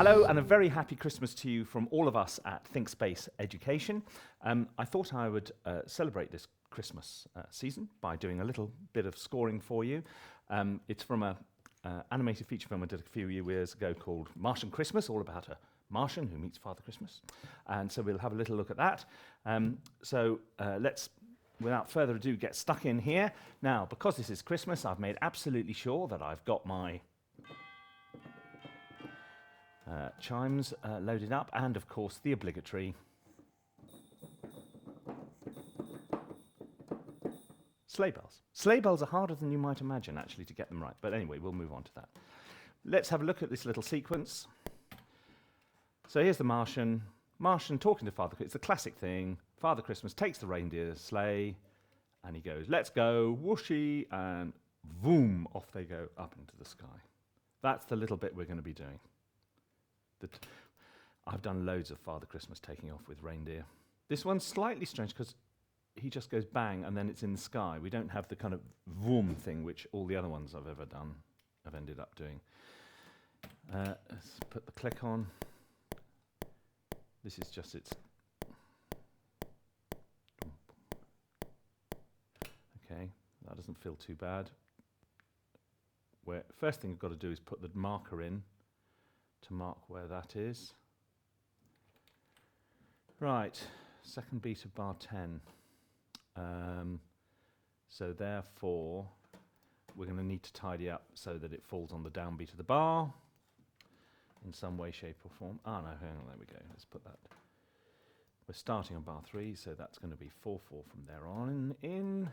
Hello and a very happy Christmas to you from all of us at ThinkSpace Education. I thought I would celebrate this Christmas season by doing a little bit of scoring for you. It's from an animated feature film I did a few years ago called Martian Christmas, all about a Martian who meets Father Christmas. And so we'll have a little look at that. Let's, without further ado, get stuck in here. Now, because this is Christmas, I've made absolutely sure that I've got my chimes loaded up, and of course the obligatory sleigh bells. Sleigh bells are harder than you might imagine, actually, to get them right. But anyway, we'll move on to that. Let's have a look at this little sequence. So here's the Martian talking to Father Christmas. It's a classic thing. Father Christmas takes the reindeer sleigh, and he goes, "Let's go," whooshy, and boom, off they go up into the sky. That's the little bit we're going to be doing. I've done loads of Father Christmas taking off with reindeer. This one's slightly strange because he just goes bang and then it's in the sky. We don't have the kind of vroom thing which all the other ones I've ever done have ended up doing. Let's put the click on. This is just its... Okay, that doesn't feel too bad. First thing you've got to do is put the marker in to mark where that is. Right, second beat of bar 10. So therefore, we're going to need to tidy up so that it falls on the downbeat of the bar in some way, shape or form. No, hang on, there we go. Let's put that. We're starting on bar 3, so that's going to be 4/4 from there on in.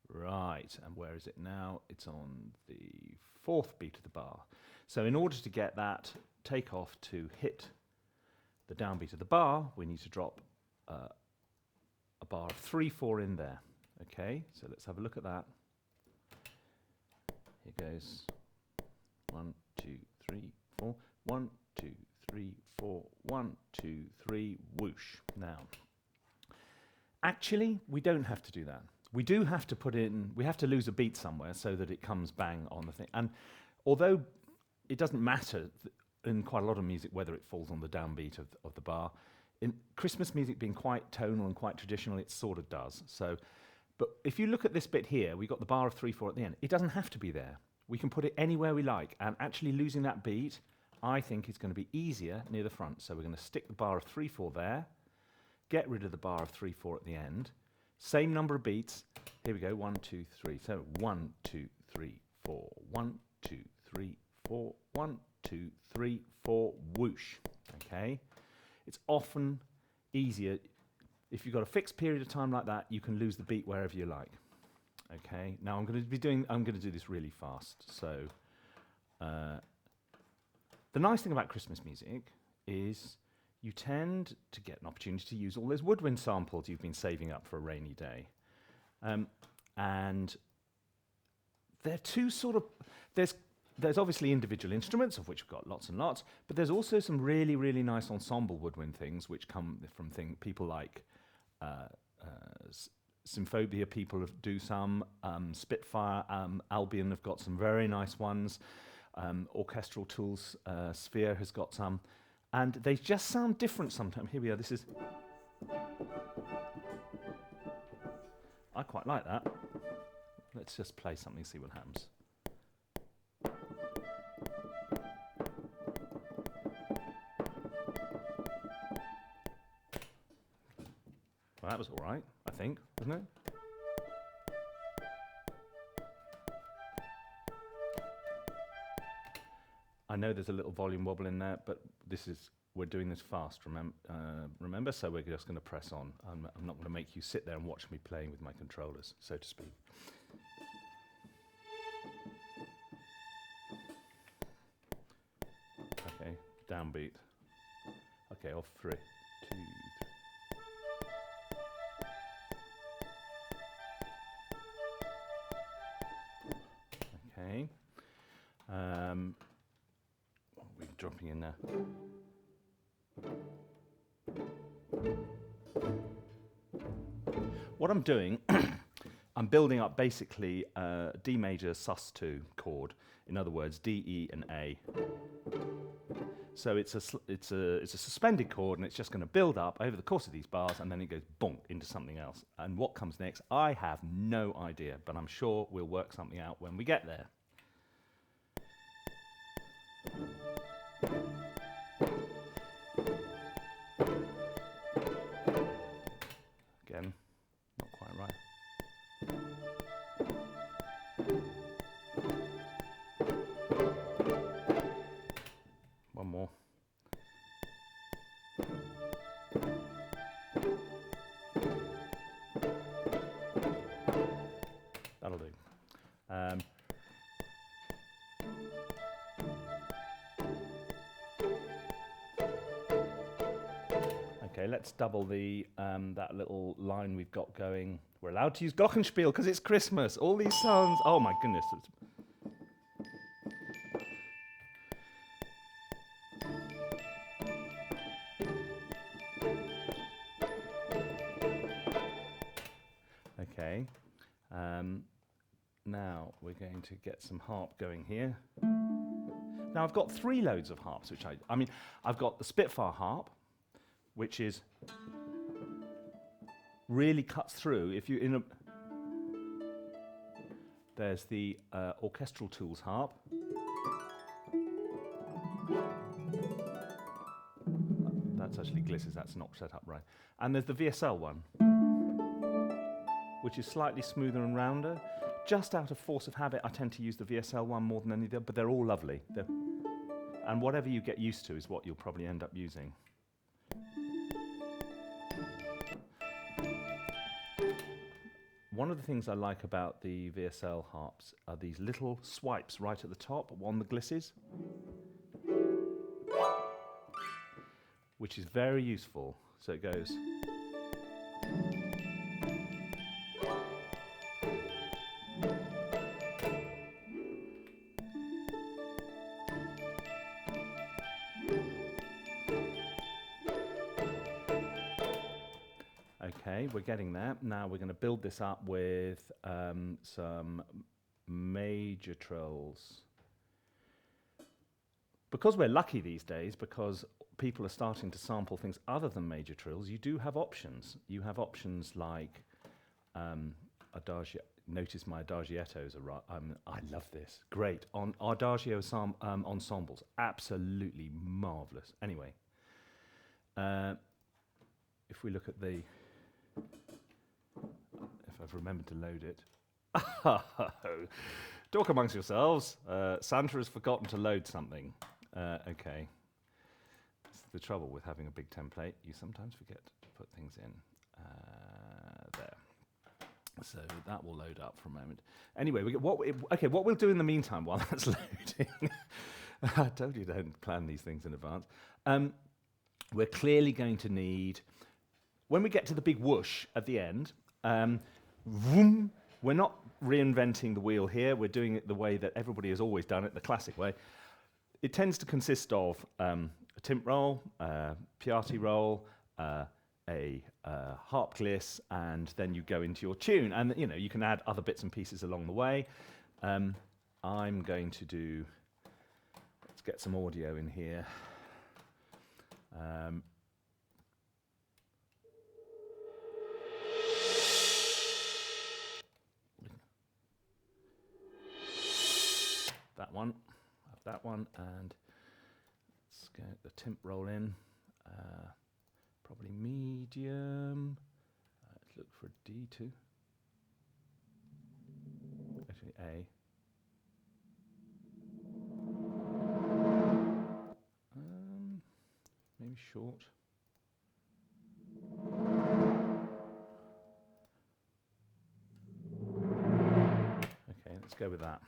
Right, and where is it now? It's on the 4th beat of the bar. So in order to get that takeoff to hit the downbeat of the bar, we need to drop a bar of 3/4 in there. Okay, so let's have a look at that. Here goes 1, 2, 3, 4. 1, 2, 3, 4. 1, 2, 3. Whoosh. Now, actually, we don't have to do that. We do have to put in, we have to lose a beat somewhere so that it comes bang on the thing. And although it doesn't matter in quite a lot of music whether it falls on the downbeat of the bar, in Christmas music being quite tonal and quite traditional, it sort of does. So, but if you look at this bit here, we've got the bar of 3/4 at the end. It doesn't have to be there. We can put it anywhere we like. And actually losing that beat, I think, is going to be easier near the front. So we're going to stick the bar of 3/4 there, get rid of the bar of 3/4 at the end. Same number of beats. Here we go. 1, 2, 3. So 1, 2, 3, 4. 1, 2, 3, 4. 1, 2, 3, 4. Whoosh. Okay. It's often easier if you've got a fixed period of time like that. You can lose the beat wherever you like. Okay. Now I'm going to do this really fast. So the nice thing about Christmas music is you tend to get an opportunity to use all those woodwind samples you've been saving up for a rainy day. And they're two sort of, there's obviously individual instruments, of which we've got lots and lots, but there's also some really, really nice ensemble woodwind things which come from people like Symphobia people do some, Spitfire, Albion have got some very nice ones, Orchestral Tools, Sphere has got some. And they just sound different sometimes. Here we are, this is... I quite like that. Let's just play something, see what happens. Well, that was all right, I think, wasn't it? I know there's a little volume wobble in there, but we're doing this fast, remember? So we're just going to press on. I'm not going to make you sit there and watch me playing with my controllers, so to speak. Okay, downbeat. Okay, off 3, 2, 3. Okay. What are we dropping in there? What I'm doing, I'm building up basically a D major sus2 chord. In other words, D, E, and A. So it's a suspended chord, and it's just going to build up over the course of these bars, and then it goes bonk into something else. And what comes next, I have no idea, but I'm sure we'll work something out when we get there. Again, not quite right. One more. That'll do. Okay, let's double the that little line we've got going. We're allowed to use Glockenspiel because it's Christmas. All these sounds. Oh my goodness. Okay. Now we're going to get some harp going here. Now I've got 3 loads of harps, which I mean, I've got the Spitfire harp, which is really cuts through. If you in a there's the Orchestral Tools harp. That's actually glisses. That's not set up right. And there's the VSL one, which is slightly smoother and rounder. Just out of force of habit, I tend to use the VSL one more than any of the other, but they're all lovely. And whatever you get used to is what you'll probably end up using. One of the things I like about the VSL harps are these little swipes right at the top on the glisses, which is very useful. So it goes. Okay, we're getting there. Now we're going to build this up with some major trills. Because we're lucky these days, because people are starting to sample things other than major trills, you do have options. You have options like adagio. Notice my adagiettos are I love this. Great. On adagio ensembles. Absolutely marvellous. Anyway, if we look at the... If I've remembered to load it. Talk amongst yourselves. Santa has forgotten to load something. Okay. That's the trouble with having a big template. You sometimes forget to put things in. There. So that will load up for a moment. Anyway, what we'll do in the meantime while that's loading. I told you don't plan these things in advance. We're clearly going to need, when we get to the big whoosh at the end, vroom, we're not reinventing the wheel here. We're doing it the way that everybody has always done it, the classic way. It tends to consist of a timp roll, a piatti roll, a harp gliss, and then you go into your tune. And you can add other bits and pieces along the way. I'm going to do. Let's get some audio in here. That one, that one, and let's get the timp roll in. Probably medium. Let's look for a D2. Actually, A. Maybe short. Okay, let's go with that.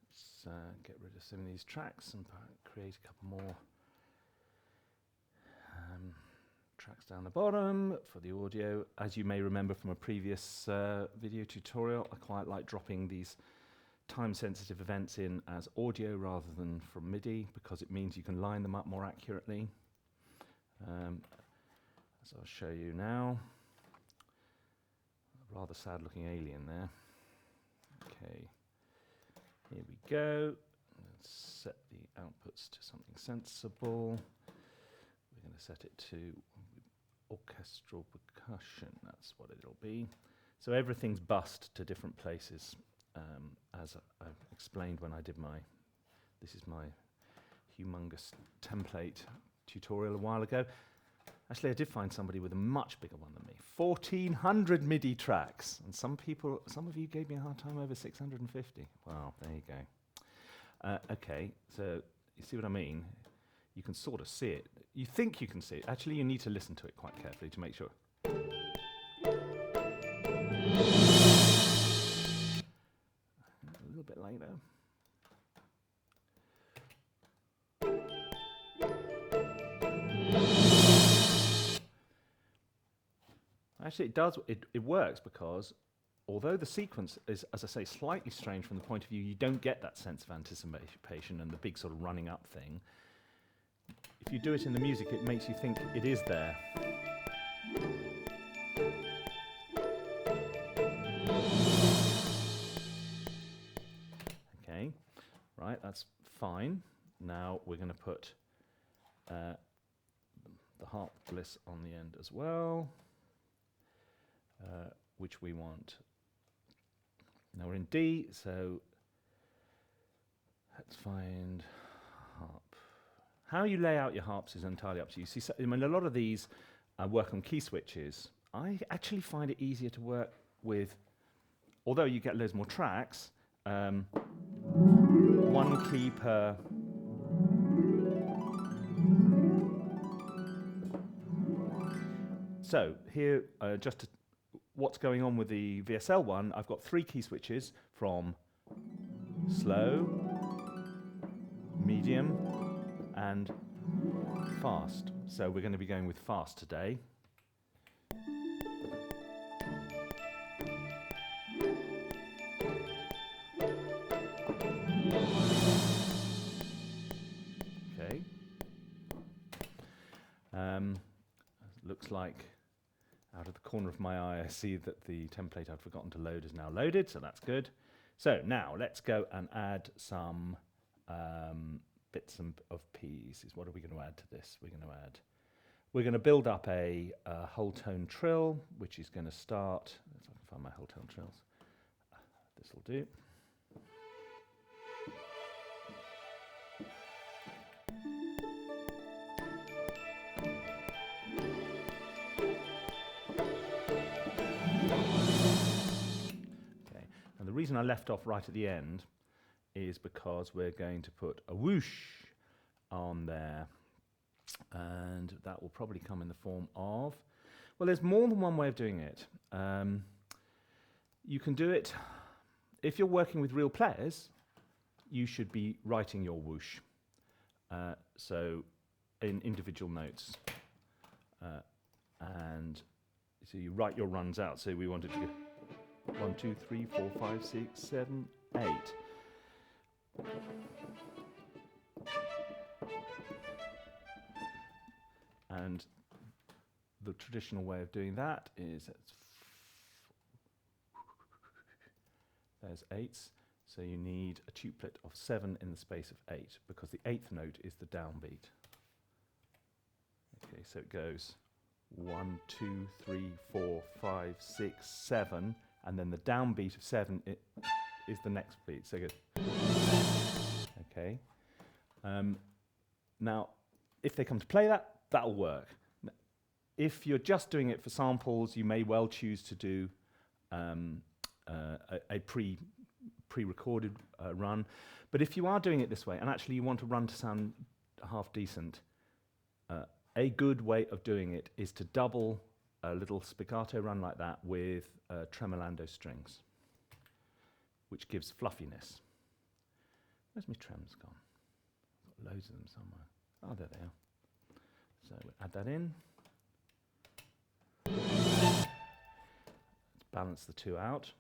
Let's get rid of some of these tracks and create a couple more tracks down the bottom for the audio. As you may remember from a previous video tutorial, I quite like dropping these time-sensitive events in as audio rather than from MIDI, because it means you can line them up more accurately. As I'll show you now. A rather sad-looking alien there. Okay. Here we go. Let's set the outputs to something sensible. We're going to set it to orchestral percussion. That's what it'll be. So everything's bussed to different places, as I explained when I did this is my humongous template tutorial a while ago. Actually, I did find somebody with a much bigger one than me. 1,400 MIDI tracks. And some of you gave me a hard time over 650. Wow, there you go. Okay, so you see what I mean? You can sort of see it. You think you can see it. Actually, you need to listen to it quite carefully to make sure. A little bit later. Actually, it works because although the sequence is, as I say, slightly strange from the point of view, you don't get that sense of anticipation and the big sort of running up thing. If you do it in the music, it makes you think it is there. Okay, right, that's fine. Now we're going to put the harp bliss on the end as well. Which we want. Now we're in D, so let's find harp. How you lay out your harps is entirely up to you. See, I mean, a lot of these work on key switches. I actually find it easier to work with, although you get loads more tracks, one key per. So here, what's going on with the VSL one, I've got 3 key switches from slow, medium, and fast. So we're going to be going with fast today. Okay. Looks like out of the corner of my eye, I see that the template I'd forgotten to load is now loaded, so that's good. So now let's go and add some bits of pieces. What are we going to add to this? We're going to build up a whole tone trill, which is going to start. Let's see if I can find my whole tone trills. This will do. The reason I left off right at the end is because we're going to put a whoosh on there, and that will probably come in the form of, well, there's more than one way of doing it. You can do it, if you're working with real players, you should be writing your whoosh, so in individual notes, and so you write your runs out, so we wanted to go 1, 2, 3, 4, 5, 6, 7, 8. And the traditional way of doing that is there's 8s, so you need a tuplet of 7 in the space of 8, because the 8th note is the downbeat. Okay, so it goes 1, 2, 3, 4, 5, 6, 7. And then the downbeat of 7 is the next beat. So good. Okay. Now, if they come to play that, that'll work. If you're just doing it for samples, you may well choose to do a pre-recorded run. But if you are doing it this way, and actually you want a run to sound half decent, a good way of doing it is to double a little spiccato run like that with tremolando strings, which gives fluffiness. Where's my trems gone? I've got loads of them somewhere. Oh, there they are. So we'll add that in. Let's balance the two out.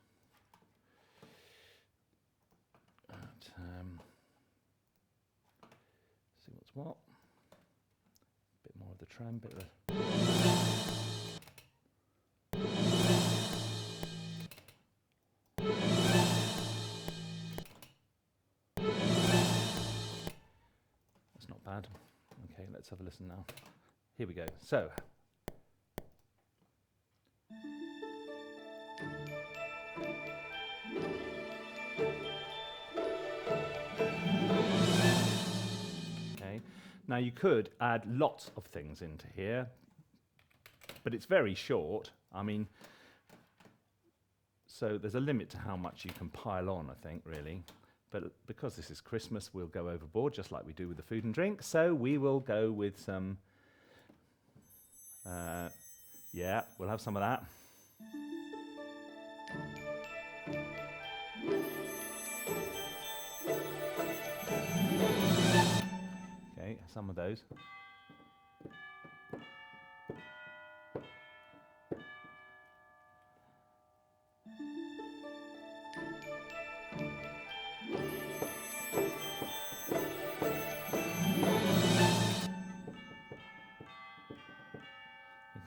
See what's what. Bit more of the trem, bit of the. bad. Okay, let's have a listen now. Here we go. So. Okay. Now you could add lots of things into here, but it's very short. I mean, so there's a limit to how much you can pile on, I think, really. But because this is Christmas, we'll go overboard, just like we do with the food and drink. So we will go with some, yeah, we'll have some of that. Okay, some of those.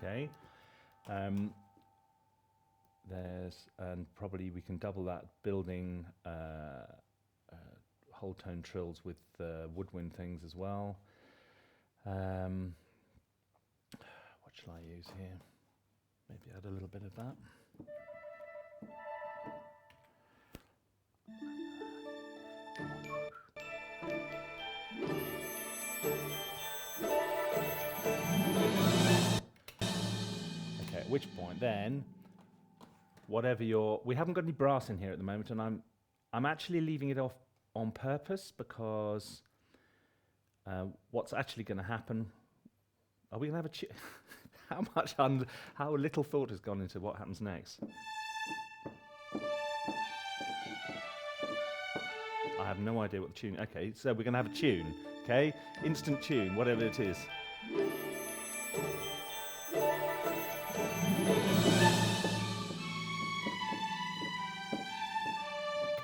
Okay, and probably we can double that building whole tone trills with woodwind things as well. What shall I use here? Maybe add a little bit of that. Okay, at which point then, whatever we haven't got any brass in here at the moment, and I'm actually leaving it off on purpose because what's actually going to happen? Are we going to have how little thought has gone into what happens next? I have no idea what the tune. Okay, so we're going to have a tune. Okay, instant tune, whatever it is.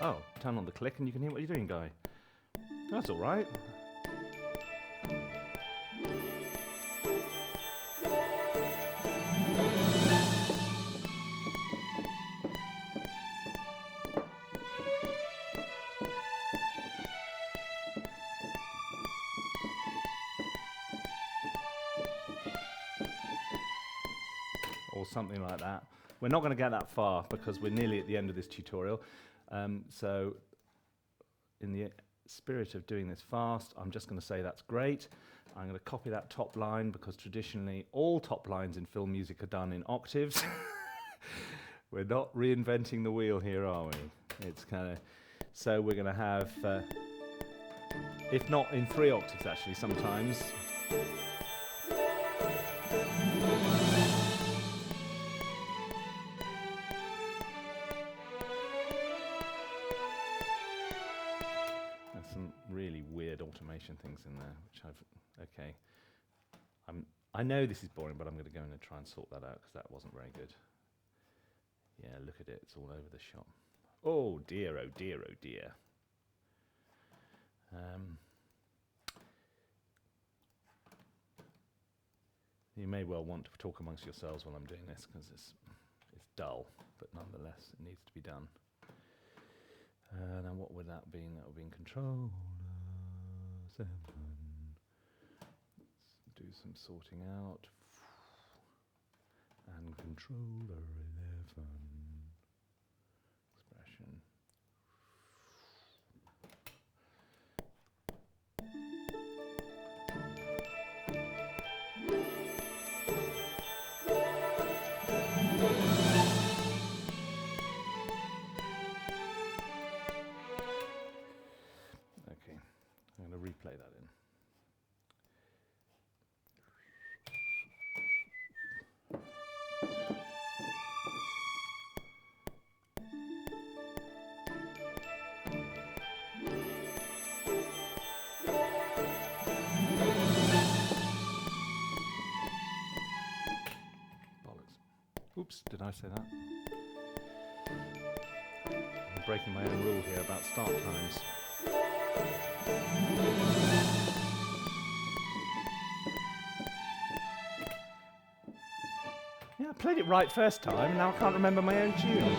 Oh, turn on the click and you can hear what you're doing, Guy. That's all right. Or something like that. We're not going to get that far because we're nearly at the end of this tutorial. So in the spirit of doing this fast, I'm just going to say that's great. I'm going to copy that top line because traditionally all top lines in film music are done in octaves. We're not reinventing the wheel here, are we? It's kind of, so we're going to have, if not in 3 octaves actually sometimes. Really weird automation things in there, which okay. I know this is boring, but I'm going to go in and try and sort that out because that wasn't very good. Yeah, look at it, it's all over the shop. Oh dear, oh dear, oh dear. You may well want to talk amongst yourselves while I'm doing this because it's dull, but nonetheless it needs to be done. Now what would that be? That would be in controller 7. Let's do some sorting out. And controller 11. Expression. Replay that in. Bollocks. Oops, did I say that? I'm breaking my own rule here about start times. Yeah, I played it right first time, and now I can't remember my own tune.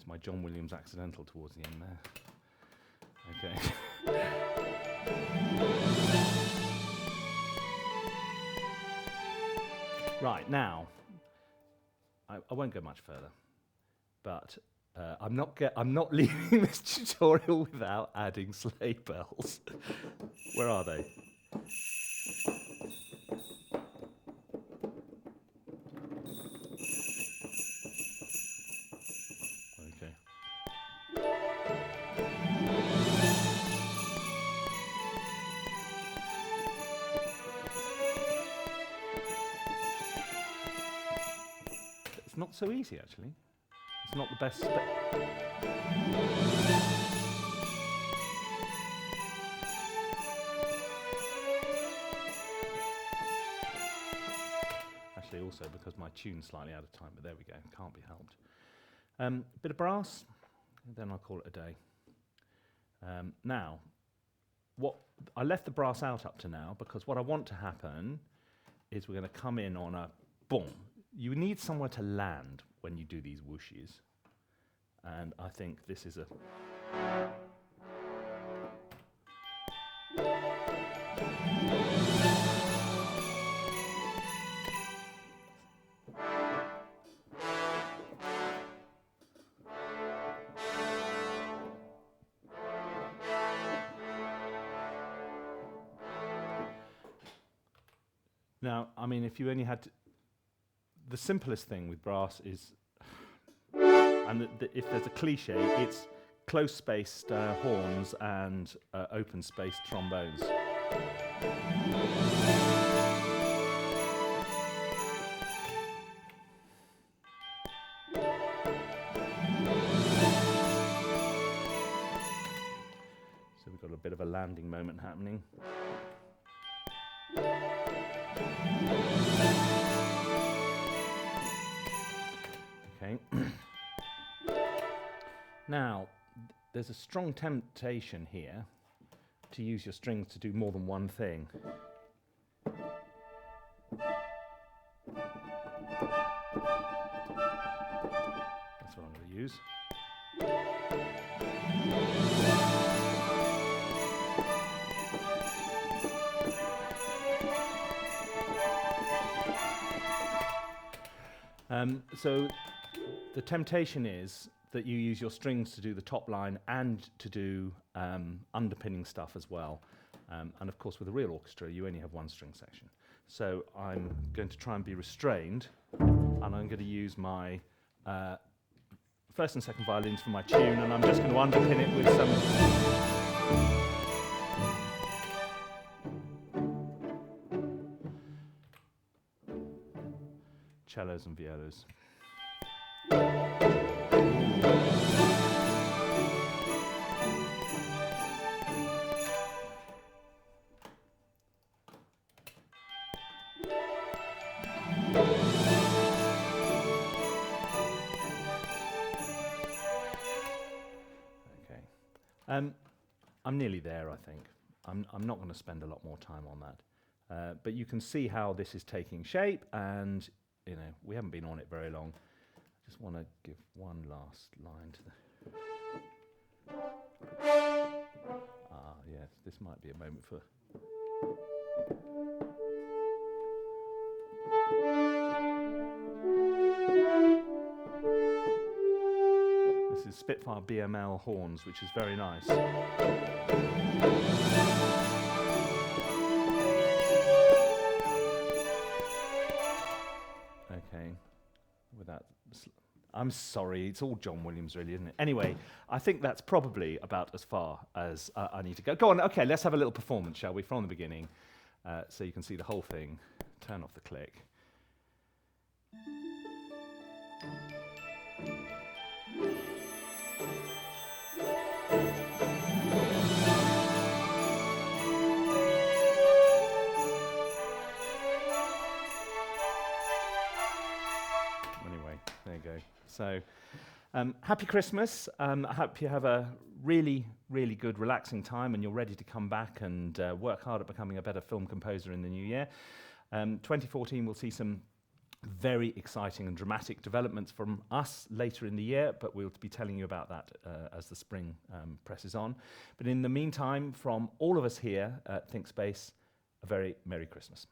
It's my John Williams accidental towards the end there. Okay. Right, now, I won't go much further, but I'm not leaving this tutorial without adding sleigh bells. Where are they? Okay. It's not so easy, actually. It's not the best. Actually, also because my tune's slightly out of time, but there we go. Can't be helped. Bit of brass, and then I'll call it a day. Now, I left the brass out up to now because what I want to happen is we're going to come in on a boom. You need somewhere to land when you do these whooshes, and I think this is a... Now, I mean, if you only had to... The simplest thing with brass is, and if there's a cliche, it's close-spaced horns and open-spaced trombones. So we've got a bit of a landing moment happening. Okay. Now, there's a strong temptation here to use your strings to do more than one thing. That's what I'm going to use. So the temptation is that you use your strings to do the top line and to do underpinning stuff as well. And of course, with a real orchestra, you only have one string section. So I'm going to try and be restrained, and I'm going to use my first and second violins for my tune, and I'm just going to underpin it with some... cellos and violas. Okay. I'm nearly there, I think. I'm not going to spend a lot more time on that. But you can see how this is taking shape, and you know, we haven't been on it very long. I just want to give one last line to the... Ah, yes, this might be a moment for... This is Spitfire BML horns, which is very nice. Okay, without... I'm sorry, it's all John Williams really, isn't it? Anyway, I think that's probably about as far as I need to go. Go on, okay, let's have a little performance, shall we, from the beginning, so you can see the whole thing. Turn off the click. So, happy Christmas. I hope you have a really, really good, relaxing time and you're ready to come back and work hard at becoming a better film composer in the new year. 2014 will see some very exciting and dramatic developments from us later in the year, but we'll be telling you about that as the spring presses on. But in the meantime, from all of us here at ThinkSpace, a very Merry Christmas.